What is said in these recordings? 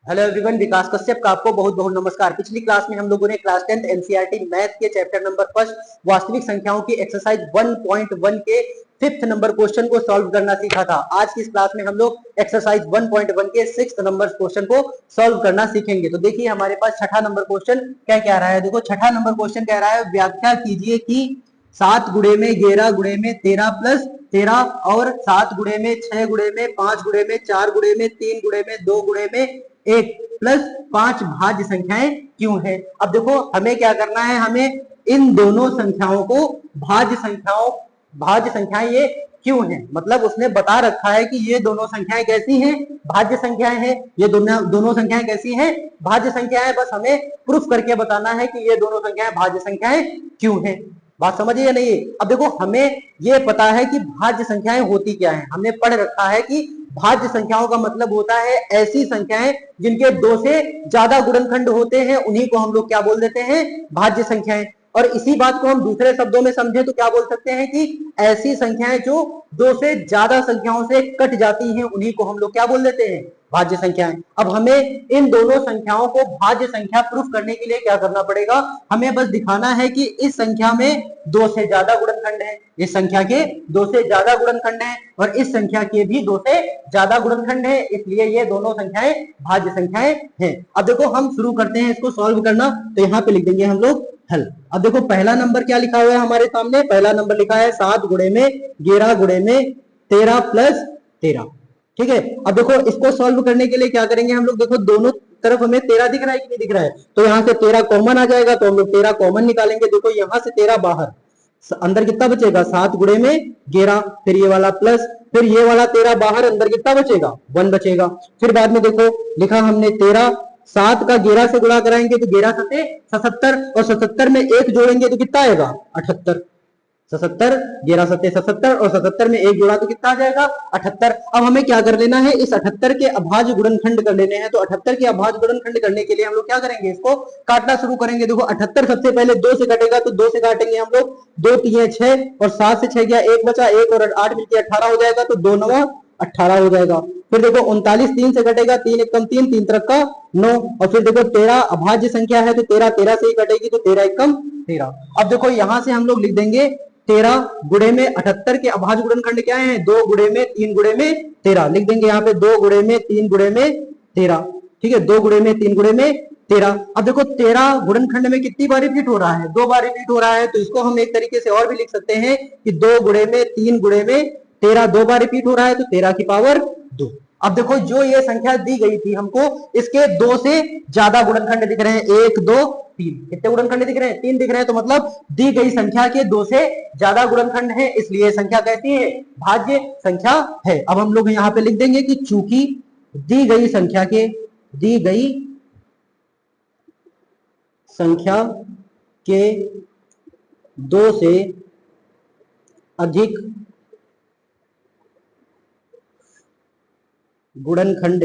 Hello everyone, विकास कश्यप का आपको बहुत बहुत नमस्कार। पिछली क्लास में हम लोगों ने क्लास 10th एनसीईआरटी मैथ के चैप्टर नंबर फर्स्ट वास्तविक संख्याओं की एक्सरसाइज 1.1 के फिफ्थ नंबर क्वेश्चन को सॉल्व करना सीखा था। आज की इस क्लास में हम लोग एक्सरसाइज 1.1 के सिक्स्थ नंबर क्वेश्चन को सॉल्व करना सीखेंगे। तो देखिए हमारे पास छठा नंबर क्वेश्चन क्या कह रहा है। देखो छठा नंबर क्वेश्चन कह रहा है, व्याख्या कीजिए कि 7 गुणे में 11 गुणे में 13 प्लस 13 और 7 गुणे में 6 गुणे में 5 गुणे में 4 गुणे में 3 गुणे में 2 गुणे में 1 प्लस 5 भाज्य संख्याएं क्यों है। अब देखो हमें क्या करना है, हमें इन दोनों संख्याओं को भाज्य संख्याएं ये क्यों है, मतलब उसने बता रखा है कि ये दोनों संख्याएं कैसी हैं, भाज्य संख्याएं हैं। ये दोनों संख्याएं कैसी हैं, भाज्य संख्याएं। बस हमें प्रूफ करके बताना है कि ये दोनों संख्याएं भाज्य संख्याएं क्यों हैं। बात समझिए या नहीं। अब देखो हमें ये पता है कि भाज्य संख्याएं होती क्या है, हमने पढ़ रखा है कि भाज्य संख्याओं का मतलब होता है ऐसी संख्याएं जिनके 2 से ज्यादा गुणनखंड होते हैं, उन्हीं को हम लोग क्या बोल देते हैं, भाज्य संख्याएं। और इसी बात को हम दूसरे शब्दों में समझे तो क्या बोल सकते हैं कि ऐसी संख्याएं जो 2 से ज्यादा संख्याओं से कट जाती हैं, उन्हीं को हम लोग क्या बोल देते हैं, भाज्य संख्याएं। अब हमें इन दोनों संख्याओं को भाज्य संख्या प्रूफ करने के लिए क्या करना पड़ेगा, हमें बस दिखाना है कि इस संख्या में 2 से ज्यादा गुणनखंड है, इस संख्या के 2 से ज्यादा गुणनखंड है और इस संख्या के भी 2 से ज्यादा गुणनखंड है, इसलिए ये दोनों संख्याएं भाज्य संख्याएं हैं। अब देखो हम शुरू करते हैं इसको सॉल्व करना। तो यहाँ पे लिख देंगे हम लोग हल। अब देखो पहला नंबर क्या लिखा हुआ है हमारे सामने, पहला नंबर लिखा है 7 गुणे में 11 गुणे में 13 प्लस 13। ठीक है। अब देखो इसको सॉल्व करने के लिए क्या करेंगे हम लोग, देखो दोनों तरफ हमें 13 दिख रहा है कि नहीं दिख रहा है, तो यहाँ से 13 कॉमन आ जाएगा, तो हम लोग 13 कॉमन निकालेंगे। देखो यहाँ से 13 बाहर, अंदर कितना बचेगा, 7 गुणे में 11, फिर ये वाला प्लस, फिर ये वाला 13 बाहर, अंदर कितना बचेगा, 1 बचेगा। फिर बाद में देखो लिखा हमने 13, 7 का 11 से गुणा कराएंगे तो 11 सते 77 और 77 में 1 जोड़ेंगे तो कितना आएगा, 78। 77, 11 सत्ते 77 और 77 में 1 जोड़ा तो कितना आ जाएगा, 78। अब हमें क्या कर लेना है, इस 78 के अभाज्य गुणनखंड कर लेने हैं। तो 78 के अभाज्य गुणनखंड करने के लिए हम लोग क्या करेंगे, इसको काटना शुरू करेंगे। देखो 78 सबसे पहले 2 से कटेगा, तो 2 से काटेंगे हम लोग, 2 3 6 और 7 से 6 गया 1 बचा, 1 और 8 मिलकर 18 हो जाएगा, तो 2 9 18 हो जाएगा। फिर देखो 39 3 से कटेगा, 3 1 कम 3, 3 3 का 9। और फिर देखो 13 अभाज्य संख्या है तो 13 13 से ही कटेगी, तो 13 1 कम 13। अब देखो यहां से हम लोग लिख देंगे 13 गुणे में 78 के अभाज्य गुणनखंड क्या है, 2 गुणे में 3 गुणे में 13। लिख देंगे यहाँ पे 2 गुणे में 3 गुणे में 13। ठीक है, 2 गुणे में 3 गुणे में 13। अब देखो 13 गुणनखंड में कितनी बार रिपीट हो रहा है, 2 बार रिपीट हो रहा है, तो इसको हम एक तरीके से और भी लिख सकते हैं कि 2 गुणे में 3 गुणे में 13, 2 बार रिपीट हो रहा है, तो 13 की पावर 2। अब देखो जो ये संख्या दी गई थी हमको, इसके 2 से ज्यादा गुणनखंड दिख रहे हैं, 1 2 3। कितने गुणनखंड दिख रहे हैं, 3 दिख रहे हैं, तो मतलब दी गई संख्या के 2 से ज्यादा गुणनखंड है, इसलिए संख्या कैसी है, भाज्य संख्या है। अब हम लोग यहाँ पे लिख देंगे कि चूंकि दी गई संख्या के 2 से अधिक गुणनखंड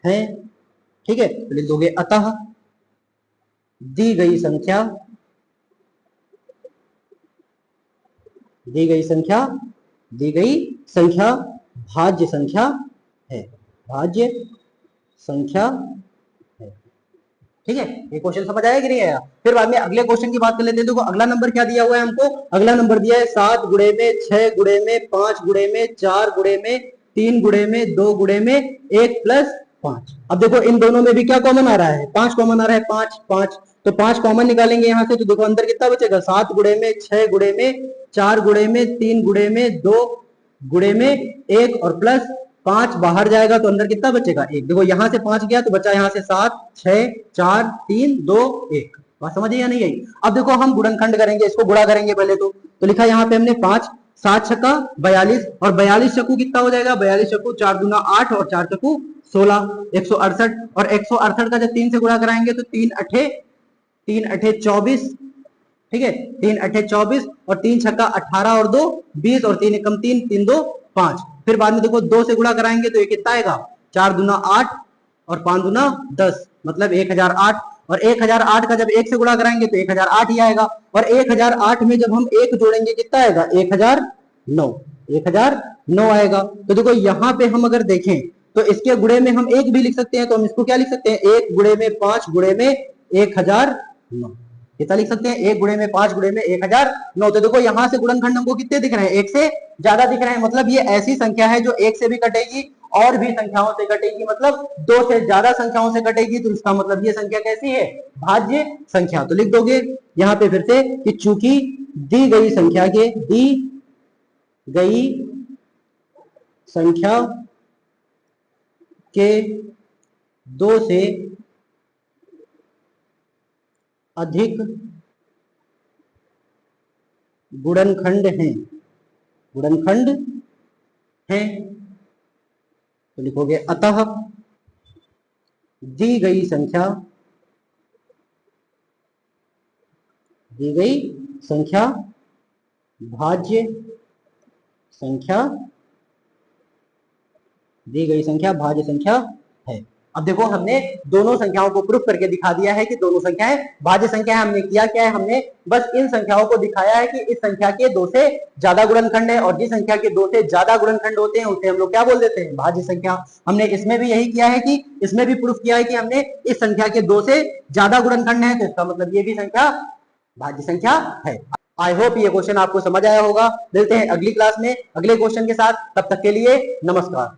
हैं, ठीक है, तो लिख दोगे अतः दी गई संख्या भाज्य संख्या है, भाज्य संख्या है। ठीक है, ये क्वेश्चन समझ आया कि नहीं आया। फिर बाद में अगले क्वेश्चन की बात कर लेते हैं। देखो अगला नंबर क्या दिया हुआ है हमको, अगला नंबर दिया है 7 गुणे में 6 गुणे में 5 गुणे में 4 गुणे में 3 गुणे में 2 गुणे में 1 प्लस 5। अब देखो इन दोनों में भी क्या कॉमन आ रहा है, 5 कॉमन आ रहा है, 5 5, तो 5 कॉमन निकालेंगे यहाँ से, तो देखो अंदर कितना बचेगा, 7 गुणे में 6 गुणे में 4 गुणे में 3 गुणे में 2 गुणे में 1 और प्लस 5 बाहर जाएगा, तो अंदर कितना बचेगा, 1। देखो यहां से 5 गया तो बचा यहाँ से 7 6 4 3 2 1। बात समझिए या नहीं आई। अब देखो हम गुणनखंड करेंगे, इसको गुणा करेंगे पहले तो लिखा यहाँ पे हमने 5, 7 छक्का 42 और 42 चक्कू कितना हो जाएगा, 42 चक्कू 4 दूना 8 और 4 चक्कू 16, 168। और 168 का जब 3 से गुणा कराएंगे तो 3 अठे 24। ठीक है, 3 अठे 24 और 3 छक्का 18 और 2 20 और 3 एकम 3 3 2 5। फिर बाद में देखो 2 से गुणा कराएंगे तो ये कितना आएगा, 4 दूना 8 और 5 दूना 10, मतलब 1008। और 1008 का जब 1 से गुणा कराएंगे तो 1008 ही आएगा। और 1008 में जब हम 1 जोड़ेंगे कितना आएगा, 1009। 1009 आएगा। तो देखो यहाँ पे हम अगर देखें तो इसके गुणे में हम एक भी लिख सकते हैं, तो हम इसको क्या लिख सकते हैं, 1 गुणे में 5 गुणे में 1009। कितना लिख सकते हैं, 1 गुणे में 5 गुणे में 1009। तो देखो यहाँ से गुणनखंड हमको कितने दिख रहे हैं, 1 से ज्यादा दिख रहे हैं, मतलब ये ऐसी संख्या है जो 1 से भी कटेगी और भी संख्याओं से कटेगी, मतलब 2 से ज्यादा संख्याओं से कटेगी। तो इसका मतलब ये संख्या कैसी है, भाज्य संख्या। तो लिख दोगे यहाँ पे फिर से कि चूंकि दी गई संख्या के 2 से अधिक गुणनखंड हैं, तो लिखोगे अतः दी गई संख्या भाज्य संख्या है। अब देखो हमने दोनों संख्याओं को प्रूफ करके दिखा दिया है कि दोनों संख्याएं भाज्य संख्या है। हमने किया क्या है, हमने बस इन संख्याओं को दिखाया है कि इस संख्या के 2 से ज्यादा गुणनखंड है, और जिस संख्या के 2 से ज्यादा गुणनखंड होते हैं उसे हम लोग क्या बोल देते हैं, भाज्य संख्या। हमने इसमें भी यही किया है कि इसमें भी प्रूफ किया है कि हमने इस संख्या के 2 से ज्यादा गुणनखंड है, तो इसका मतलब ये भी संख्या भाज्य संख्या है। आई होप ये क्वेश्चन आपको समझ आया होगा। मिलते हैं अगली क्लास में अगले क्वेश्चन के साथ, तब तक के लिए नमस्कार।